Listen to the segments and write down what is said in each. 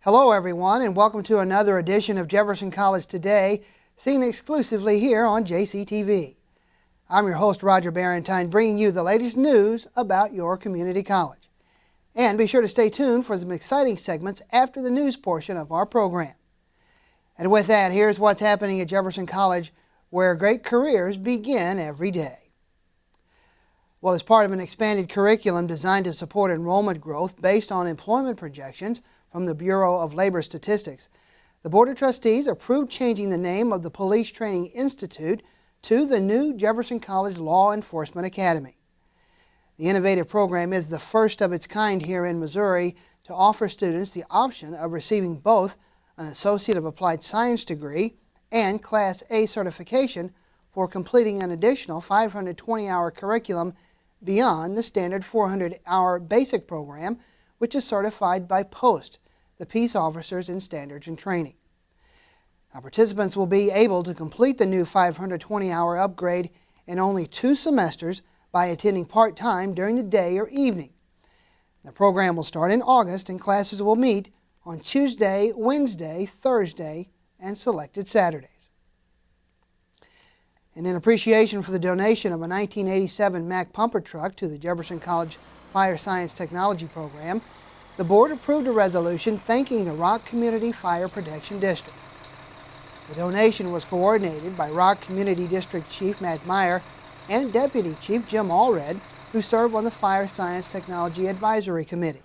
Hello everyone, and welcome to another edition of Jefferson College Today, seen exclusively here on JCTV. I'm your host, Roger Barrantine, bringing you the latest news about your community college. And be sure to stay tuned for some exciting segments after the news portion of our program. And with that, here's what's happening at Jefferson College, where great careers begin every day. Well, as part of an expanded curriculum designed to support enrollment growth based on employment projections from the Bureau of Labor Statistics, the Board of Trustees approved changing the name of the Police Training Institute to the new Jefferson College Law Enforcement Academy. The innovative program is the first of its kind here in Missouri to offer students the option of receiving both an Associate of Applied Science degree and Class A certification for completing an additional 520-hour curriculum beyond the standard 400-hour basic program, which is certified by POST, the Peace Officers in Standards and Training. Now, participants will be able to complete the new 520-hour upgrade in only 2 semesters by attending part-time during the day or evening. The program will start in August, and classes will meet on Tuesday, Wednesday, Thursday, and selected Saturdays. And in appreciation for the donation of a 1987 Mack pumper truck to the Jefferson College Fire Science Technology Program, the board approved a resolution thanking the Rock Community Fire Protection District. The donation was coordinated by Rock Community District Chief Matt Meyer and Deputy Chief Jim Allred, who serve on the Fire Science Technology Advisory Committee.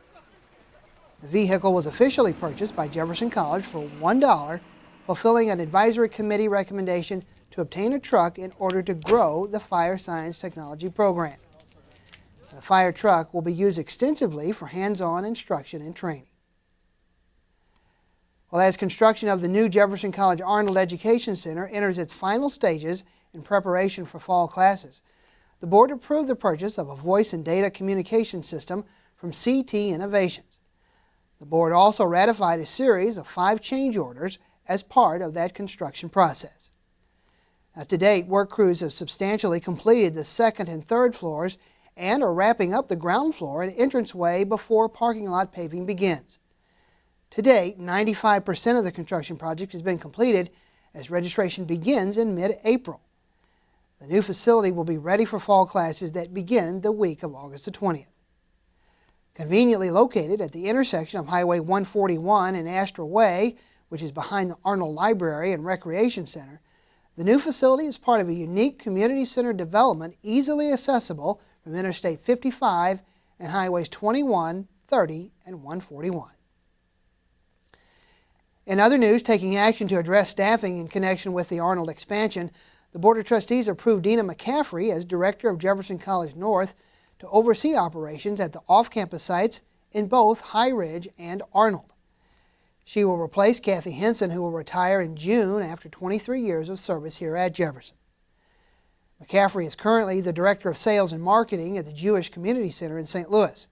The vehicle was officially purchased by Jefferson College for $1, fulfilling an advisory committee recommendation to obtain a truck in order to grow the Fire Science Technology program. The fire truck will be used extensively for hands-on instruction and training. Well, as construction of the new Jefferson College Arnold Education Center enters its final stages in preparation for fall classes, the board approved the purchase of a voice and data communication system from CT Innovations. The board also ratified a series of 5 change orders as part of that construction process. Now, to date, work crews have substantially completed the 2nd and 3rd floors and are wrapping up the ground floor and entranceway before parking lot paving begins. To date, 95% of the construction project has been completed as registration begins in mid-April. The new facility will be ready for fall classes that begin the week of August the 20th. Conveniently located at the intersection of Highway 141 and Astor Way, which is behind the Arnold Library and Recreation Center, the new facility is part of a unique community center development easily accessible from Interstate 55 and Highways 21, 30, and 141. In other news, taking action to address staffing in connection with the Arnold expansion, the Board of Trustees approved Dina McCaffrey as Director of Jefferson College North to oversee operations at the off-campus sites in both High Ridge and Arnold. She will replace Kathy Henson, who will retire in June after 23 years of service here at Jefferson. McCaffrey is currently the Director of Sales and Marketing at the Jewish Community Center in St. Louis.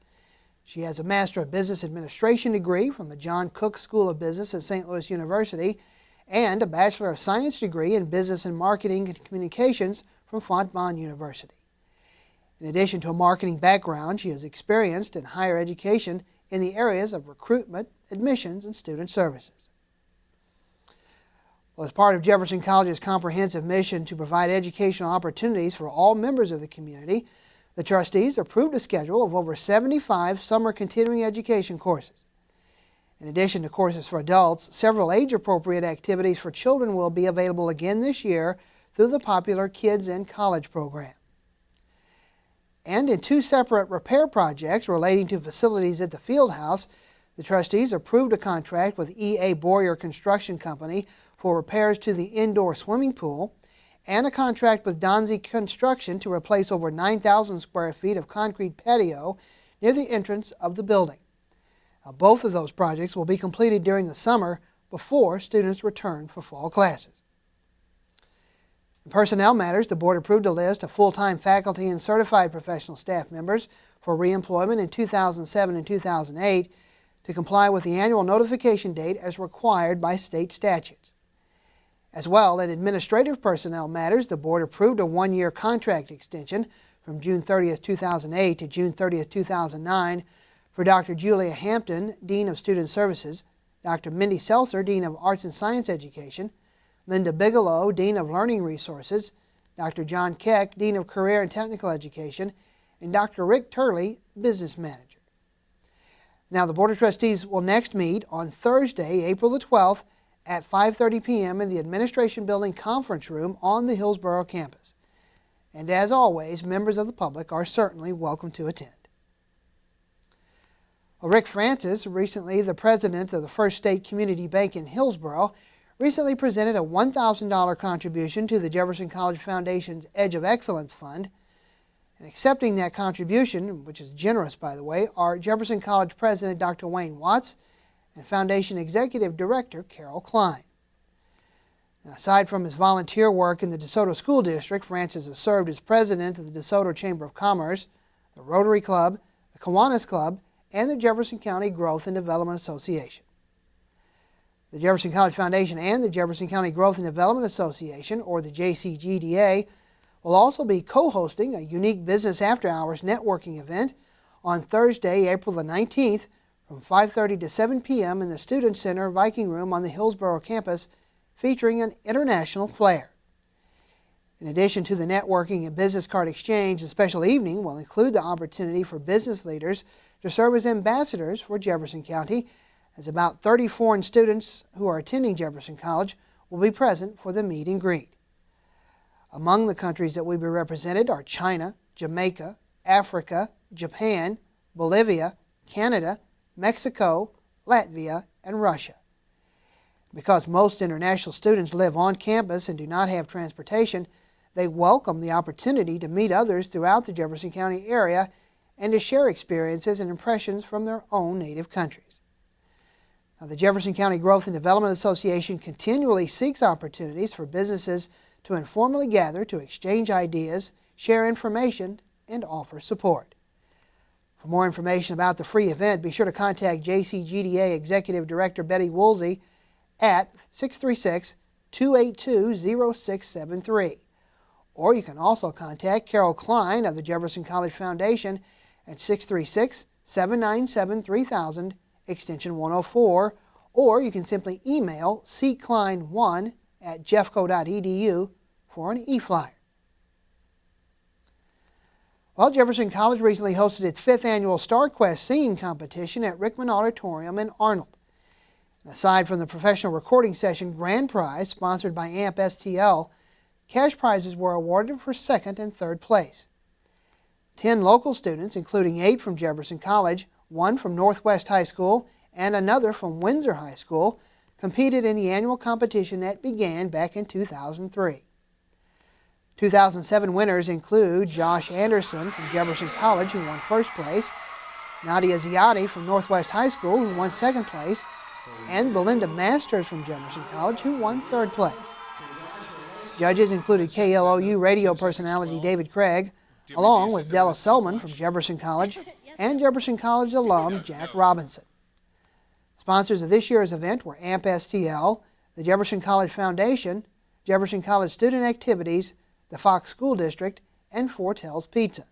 She has a Master of Business Administration degree from the John Cook School of Business at St. Louis University and a Bachelor of Science degree in Business and Marketing and Communications from Fontbonne University. In addition to a marketing background, she is experienced in higher education in the areas of recruitment, admissions, and student services. Well, as part of Jefferson College's comprehensive mission to provide educational opportunities for all members of the community, the trustees approved a schedule of over 75 summer continuing education courses. In addition to courses for adults, several age-appropriate activities for children will be available again this year through the popular Kids in College program. And in 2 separate repair projects relating to facilities at the field house, the trustees approved a contract with E.A. Boyer Construction Company for repairs to the indoor swimming pool and a contract with Donzie Construction to replace over 9,000 square feet of concrete patio near the entrance of the building. Now, both of those projects will be completed during the summer before students return for fall classes. In personnel matters, the board approved a list of full-time faculty and certified professional staff members for reemployment in 2007 and 2008 to comply with the annual notification date as required by state statutes. As well, in administrative personnel matters, the board approved a 1-year contract extension from June 30, 2008 to June 30, 2009 for Dr. Julia Hampton, Dean of Student Services, Dr. Mindy Seltzer, Dean of Arts and Science Education, Linda Bigelow, Dean of Learning Resources, Dr. John Keck, Dean of Career and Technical Education, and Dr. Rick Turley, Business Manager. Now, the Board of Trustees will next meet on Thursday, April the 12th at 5:30 p.m. in the Administration Building Conference Room on the Hillsborough campus. And as always, members of the public are certainly welcome to attend. Well, Rick Francis, recently the president of the First State Community Bank in Hillsborough, recently presented a $1,000 contribution to the Jefferson College Foundation's Edge of Excellence Fund. And accepting that contribution, which is generous by the way, are Jefferson College President Dr. Wayne Watts and Foundation Executive Director Carol Klein. Now, aside from his volunteer work in the DeSoto School District, Francis has served as president of the DeSoto Chamber of Commerce, the Rotary Club, the Kiwanis Club, and the Jefferson County Growth and Development Association. The Jefferson College Foundation and the Jefferson County Growth and Development Association, or the JCGDA, will also be co-hosting a unique business after-hours networking event on Thursday, April the 19th from 5:30 to 7 p.m. in the Student Center Viking Room on the Hillsborough campus, featuring an international flair. In addition to the networking and business card exchange, the special evening will include the opportunity for business leaders to serve as ambassadors for Jefferson County, as about 30 foreign students who are attending Jefferson College will be present for the meet and greet. Among the countries that will be represented are China, Jamaica, Africa, Japan, Bolivia, Canada, Mexico, Latvia, and Russia. Because most international students live on campus and do not have transportation, they welcome the opportunity to meet others throughout the Jefferson County area and to share experiences and impressions from their own native countries. Now, the Jefferson County Growth and Development Association continually seeks opportunities for businesses to informally gather to exchange ideas, share information, and offer support. For more information about the free event, be sure to contact JCGDA Executive Director Betty Woolsey at 636-282-0673. Or you can also contact Carol Klein of the Jefferson College Foundation at 636-797-3000, extension 104, or you can simply email cklein1@jeffco.edu for an e-flyer. Well, Jefferson College recently hosted its 5th annual Star Quest singing competition at Rickman Auditorium in Arnold. And aside from the professional recording session grand prize sponsored by AMP STL, cash prizes were awarded for 2nd and 3rd place. 10 local students, including 8 from Jefferson College, 1 from Northwest High School, and another from Windsor High School, competed in the annual competition that began back in 2003. 2007 winners include Josh Anderson from Jefferson College, who won 1st place, Nadia Ziadi from Northwest High School, who won 2nd place, and Belinda Masters from Jefferson College, who won 3rd place. Judges included KLOU radio personality David Craig, along with Della Selman from Jefferson College, and Jefferson College alum Jack Robinson. Sponsors of this year's event were AMP STL, the Jefferson College Foundation, Jefferson College Student Activities, the Fox School District, and Fortel's Pizza.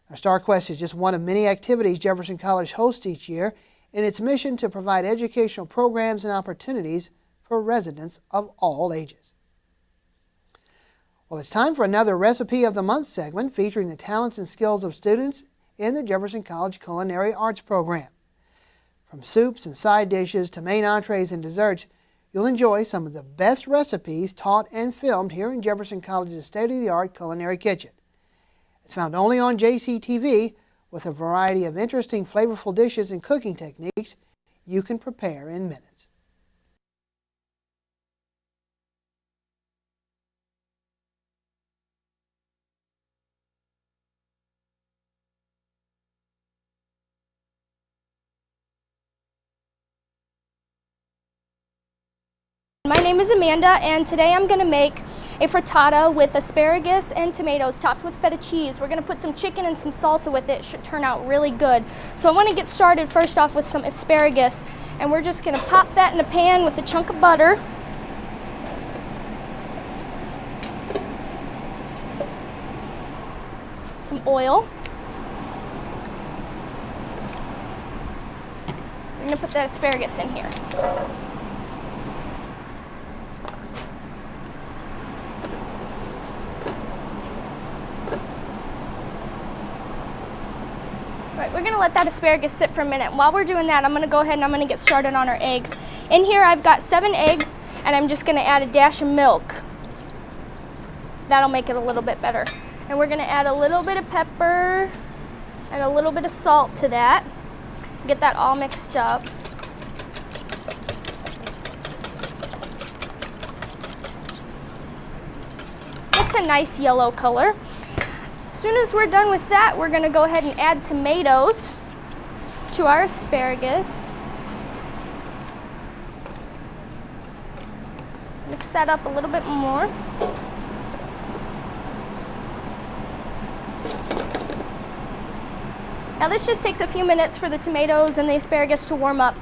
Our Star Quest is just one of many activities Jefferson College hosts each year in its mission to provide educational programs and opportunities for residents of all ages. Well, it's time for another Recipe of the Month segment featuring the talents and skills of students in the Jefferson College Culinary Arts program. From soups and side dishes to main entrees and desserts, you'll enjoy some of the best recipes taught and filmed here in Jefferson College's state-of-the-art culinary kitchen. It's found only on JCTV with a variety of interesting, flavorful dishes and cooking techniques you can prepare in minutes. My name is Amanda, and today I'm going to make a frittata with asparagus and tomatoes topped with feta cheese. We're going to put some chicken and some salsa with it. It should turn out really good. So I want to get started first off with some asparagus, and we're just going to pop that in a pan with a chunk of butter. Some oil. We're gonna put that asparagus in here. Right, we're gonna let that asparagus sit for a minute. While we're doing that, I'm gonna go ahead and I'm gonna get started on our eggs. In here, I've got 7 eggs, and I'm just gonna add a dash of milk. That'll make it a little bit better. And we're gonna add a little bit of pepper and a little bit of salt to that. Get that all mixed up. Makes a nice yellow color. As soon as we're done with that, we're gonna go ahead and add tomatoes to our asparagus. Mix that up a little bit more. Now this just takes a few minutes for the tomatoes and the asparagus to warm up.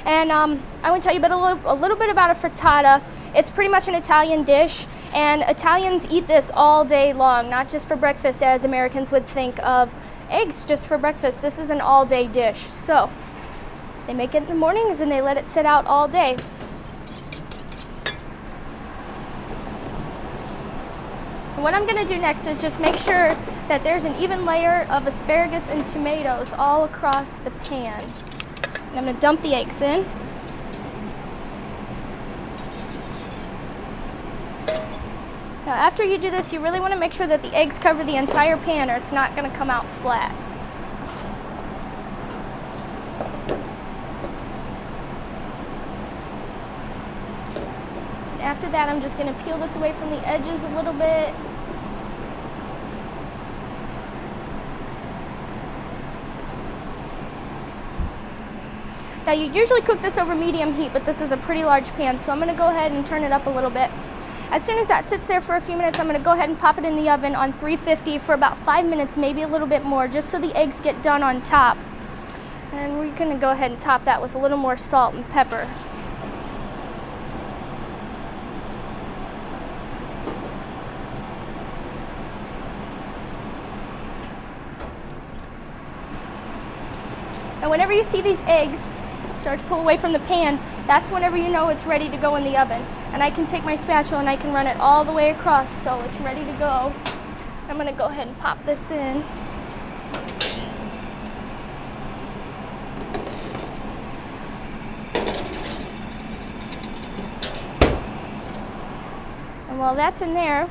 And I want to tell you a little bit about a frittata. It's pretty much an Italian dish, and Italians eat this all day long, not just for breakfast as Americans would think of eggs just for breakfast. This is an all-day dish. So they make it in the mornings and they let it sit out all day. And what I'm going to do next is just make sure that there's an even layer of asparagus and tomatoes all across the pan. And I'm going to dump the eggs in. Now after you do this, you really want to make sure that the eggs cover the entire pan or it's not going to come out flat. And after that, I'm just going to peel this away from the edges a little bit. Now you usually cook this over medium heat, but this is a pretty large pan, so I'm going to go ahead and turn it up a little bit. As soon as that sits there for a few minutes, I'm going to go ahead and pop it in the oven on 350 for about 5 minutes, maybe a little bit more, just so the eggs get done on top. And we're going to go ahead and top that with a little more salt and pepper. And whenever you see these eggs start to pull away from the pan, that's whenever you know it's ready to go in the oven. And I can take my spatula and I can run it all the way across so it's ready to go. I'm going to go ahead and pop this in. And while that's in there,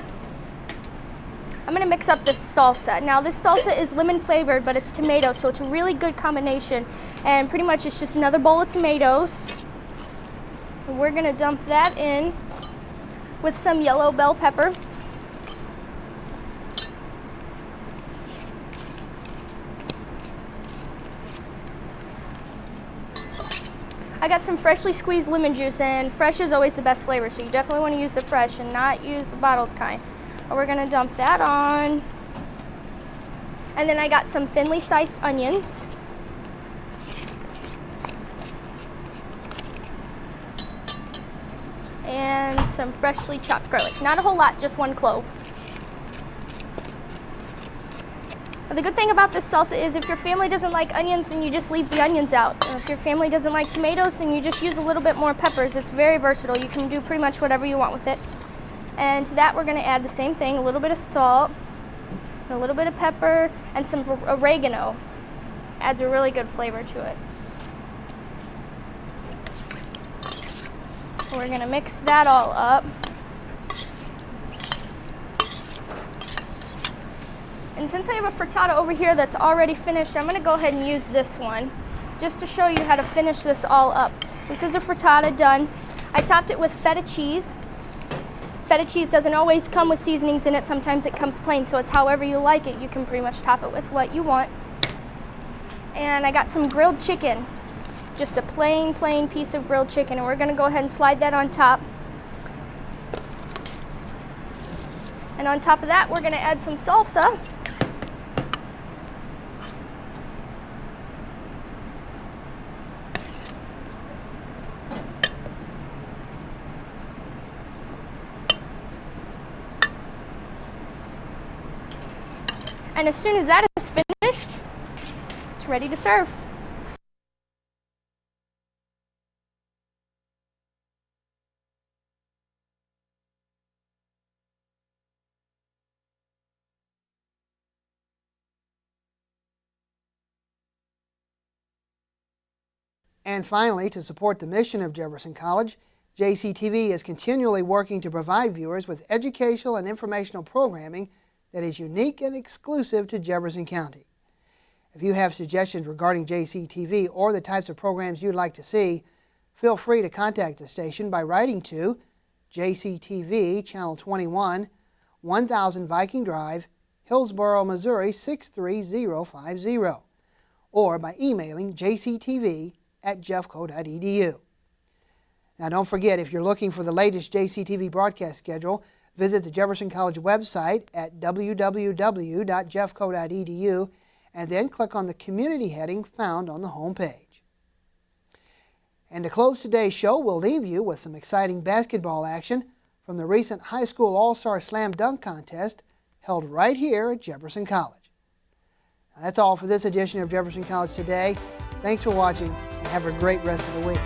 I'm going to mix up this salsa. Now this salsa is lemon flavored, but it's tomato, so it's a really good combination. And pretty much it's just another bowl of tomatoes. And we're going to dump that in with some yellow bell pepper. I got some freshly squeezed lemon juice, and fresh is always the best flavor, so you definitely want to use the fresh and not use the bottled kind. We're going to dump that on. And then I got some thinly sliced onions. And some freshly chopped garlic. Not a whole lot, just 1 clove. But the good thing about this salsa is if your family doesn't like onions, then you just leave the onions out. And if your family doesn't like tomatoes, then you just use a little bit more peppers. It's very versatile. You can do pretty much whatever you want with it. And to that, we're going to add the same thing, a little bit of salt, and a little bit of pepper, and some oregano. Adds a really good flavor to it. We're going to mix that all up. And since I have a frittata over here that's already finished, I'm going to go ahead and use this one just to show you how to finish this all up. This is a frittata done. I topped it with feta cheese. Feta cheese doesn't always come with seasonings in it. Sometimes it comes plain, so it's however you like it. You can pretty much top it with what you want. And I got some grilled chicken, just a plain piece of grilled chicken, and we're going to go ahead and slide that on top. And on top of that, we're going to add some salsa. And as soon as that is finished, it's ready to serve. And finally, to support the mission of Jefferson College, JCTV is continually working to provide viewers with educational and informational programming that is unique and exclusive to Jefferson County. If you have suggestions regarding JCTV or the types of programs you'd like to see, feel free to contact the station by writing to JCTV, Channel 21, 1000 Viking Drive, Hillsboro, Missouri 63050, or by emailing jctv@jeffco.edu. Now don't forget, if you're looking for the latest JCTV broadcast schedule, visit the Jefferson College website at www.jeffco.edu and then click on the Community heading found on the home page. And to close today's show, we'll leave you with some exciting basketball action from the recent High School All-Star Slam Dunk Contest held right here at Jefferson College. Now, that's all for this edition of Jefferson College Today. Thanks for watching and have a great rest of the week.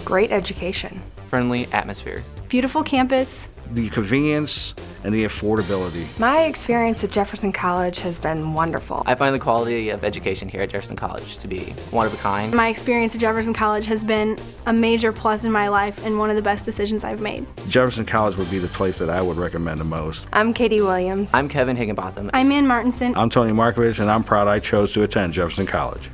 Great education. Friendly atmosphere. Beautiful campus. The convenience and the affordability. My experience at Jefferson College has been wonderful. I find the quality of education here at Jefferson College to be one of a kind. My experience at Jefferson College has been a major plus in my life and one of the best decisions I've made. Jefferson College would be the place that I would recommend the most. I'm Katie Williams. I'm Kevin Higginbotham. I'm Ann Martinson. I'm Tony Markovich, and I'm proud I chose to attend Jefferson College.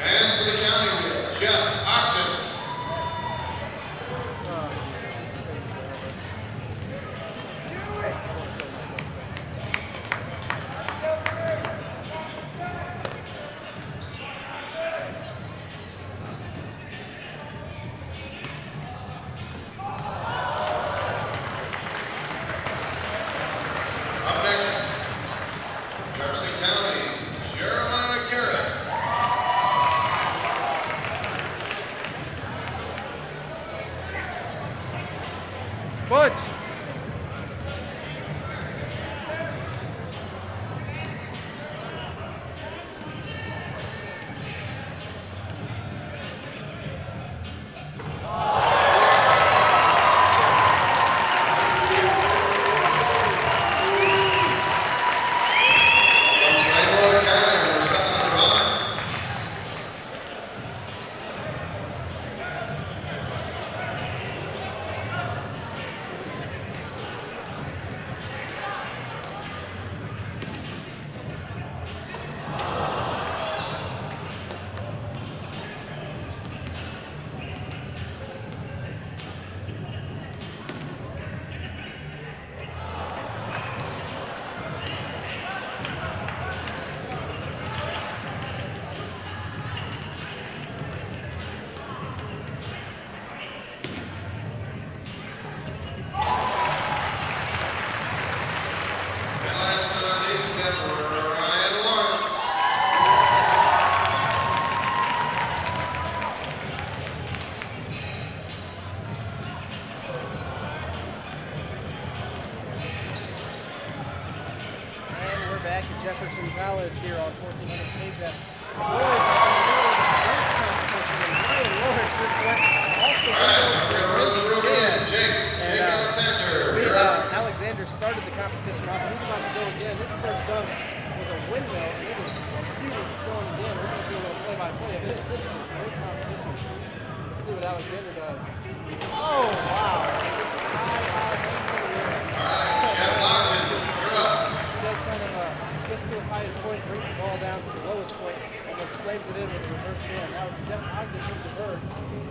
And for the county wheel, Jeff Ogden. Up next, Jefferson County, Jeremiah Garrett. Butch. From St. Louis County, we're setting the run. And last but not least, we have Ryan Lawrence. And we're back at Jefferson College here on 1400 KJEF. Ryan Lawrence just went off the All right, we're going to run the room again. Jake Alexander, you're up. Alexander started the competition off, and he's about to go again. This first dunk was a windmill, and it was huge. It's going again. We're going to do a little play-by-play of this. This is a great competition. Let's see what Alexander does. Oh, wow. All right, Jeff Ogden, you're up. He does kind of gets to his highest point, brings the ball down to the lowest point, and then slams it in with a reverse jam. That was Jeff Ogden with the reverse.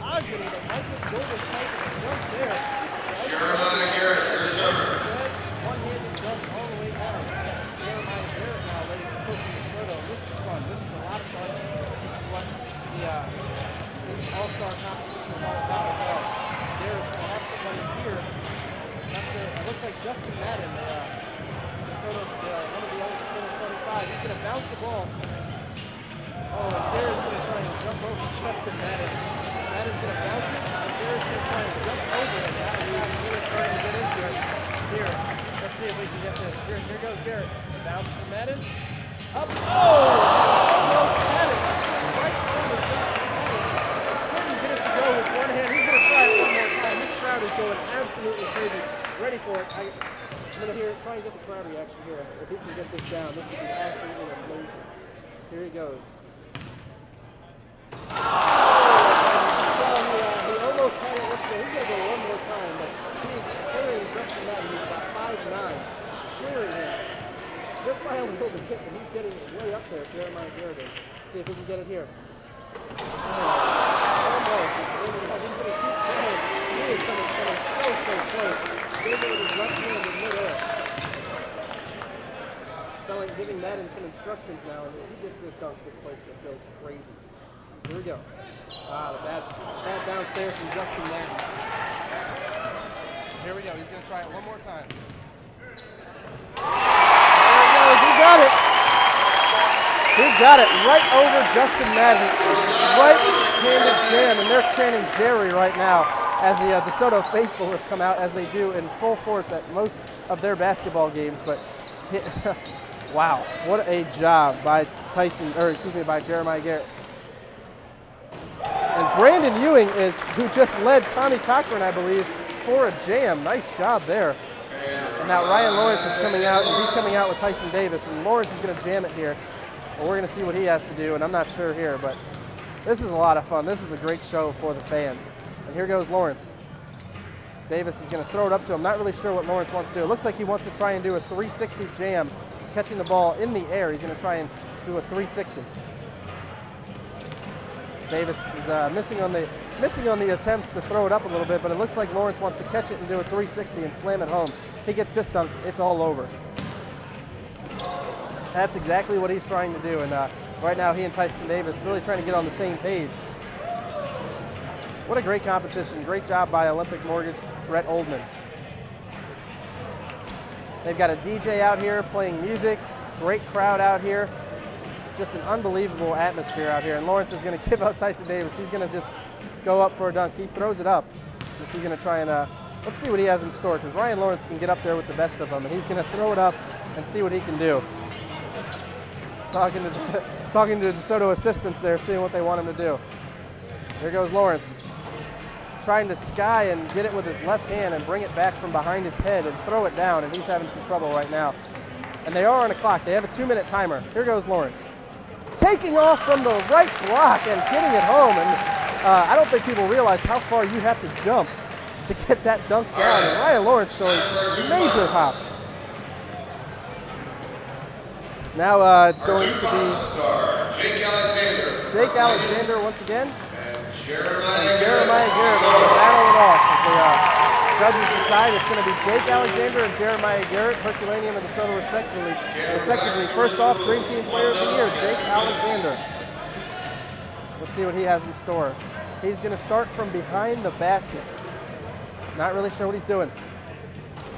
Ogden with a Michael Jordan type of jump there. Jeremiah Garrett, your turn. One-handed jump all the way down. Jeremiah Garrett now ready to cook in the Soto. This is fun. This is a lot of fun. This is what this all-star competition is all about as well. Garrett's going to have somebody here like Justin Madden, DeSoto's, one of the other DeSoto starting five. He's going to bounce the ball. Oh, and Garrett's going to try and jump over Justin Madden. Madden's going to bounce it, and Garrett's going to try and jump over it. Now he's really starting to get into it. Here, let's see if we can get this. Here goes Garrett. Bounce to Madden. Up. Oh! Almost had it. Right over Justin Madden. Couldn't get it to go with one hand. He's going to try it one more time. This crowd is going absolutely crazy. Ready for it. I'm going to try and get the crowd reaction here. If he can get this down, this would be absolutely amazing. Here he goes. He almost had it. Let's go. He's going to go one more time, but he's clearing Justin Madden. He's about 5'9". Clearing him. Just by a little bit, but he's getting way up there. Jeremiah Garrett is. See if we can get it here. Almost. He's going to keep going. He is coming so close. David with his left hand in midair. Giving Madden some instructions now, and if he gets this dunk, this place will go crazy. Here we go. The bad bounce there from Justin Madden. Here we go. He's going to try it one more time. There he goes. He got it. He got it right over Justin Madden. Right-handed jam, and they're chanting Jerry right now as the DeSoto faithful have come out, as they do in full force at most of their basketball games. But wow, what a job by by Jeremiah Garrett. And Brandon Ewing who just led Tommy Cochran, I believe, for a jam. Nice job there. And now Ryan Lawrence is coming out, and he's coming out with Tyson Davis, and Lawrence is going to jam it here. Well, we're going to see what he has to do, and I'm not sure here, but this is a lot of fun. This is a great show for the fans. And here goes Lawrence. Davis is going to throw it up to him. Not really sure what Lawrence wants to do. It looks like he wants to try and do a 360 jam, catching the ball in the air. He's going to try and do a 360. Davis is missing on the attempts to throw it up a little bit, but it looks like Lawrence wants to catch it and do a 360 and slam it home. He gets this dunk, it's all over. That's exactly what he's trying to do, and right now he and Tyson Davis really trying to get on the same page. What a great competition. Great job by Olympic Mortgage, Brett Oldman. They've got a DJ out here playing music, great crowd out here. Just an unbelievable atmosphere out here. And Lawrence is going to give up Tyson Davis. He's going to just go up for a dunk. He throws it up. He's going to try and, let's see what he has in store, because Ryan Lawrence can get up there with the best of them. And he's going to throw it up and see what he can do. Talking to the DeSoto assistants there, seeing what they want him to do. Here goes Lawrence. Trying to sky and get it with his left hand and bring it back from behind his head and throw it down, and he's having some trouble right now. And they are on a clock. They have a 2-minute timer. Here goes Lawrence. Taking off from the right block and getting it home. And I don't think people realize how far you have to jump to get that dunk down. And Ryan Lawrence showing major hops. Now it's going to be Jake Alexander once again. And Jeremiah Garrett will battle it off as the judges decide. It's going to be Jake Alexander and Jeremiah Garrett, Herculaneum and DeSoto respectively. First off, Dream Team Player of the Year, Jake Alexander. Let's see what he has in store. He's going to start from behind the basket. Not really sure what he's doing.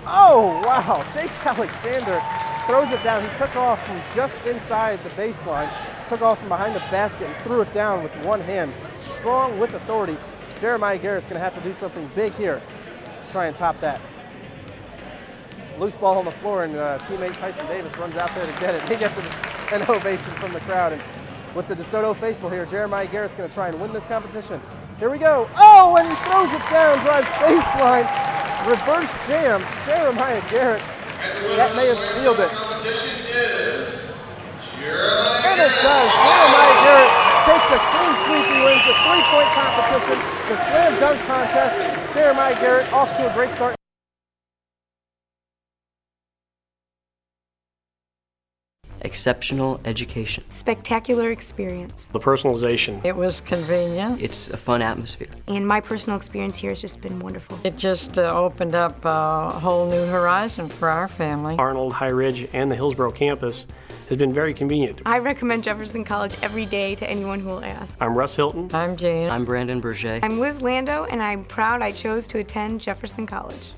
Oh, wow, Jake Alexander throws it down. He took off from just inside the baseline, took off from behind the basket and threw it down with one hand. Strong with authority. Jeremiah Garrett's going to have to do something big here to try and top that. Loose ball on the floor, and teammate Tyson Davis runs out there to get it. He gets an ovation from the crowd. And with the DeSoto faithful here, Jeremiah Garrett's going to try and win this competition. Here we go. Oh, and he throws it down, drives baseline, reverse jam. Jeremiah Garrett, that may have sealed it. And it does. Jeremiah Garrett takes a clean sweep. He wins a 3-point competition, the slam dunk contest. Jeremiah Garrett off to a great start. Exceptional education. Spectacular experience. The personalization. It was convenient. It's a fun atmosphere. And my personal experience here has just been wonderful. It just opened up a whole new horizon for our family. Arnold, High Ridge, and the Hillsborough campus has been very convenient. I recommend Jefferson College every day to anyone who will ask. I'm Russ Hilton. I'm Jane. I'm Brandon Berger. I'm Liz Lando, and I'm proud I chose to attend Jefferson College.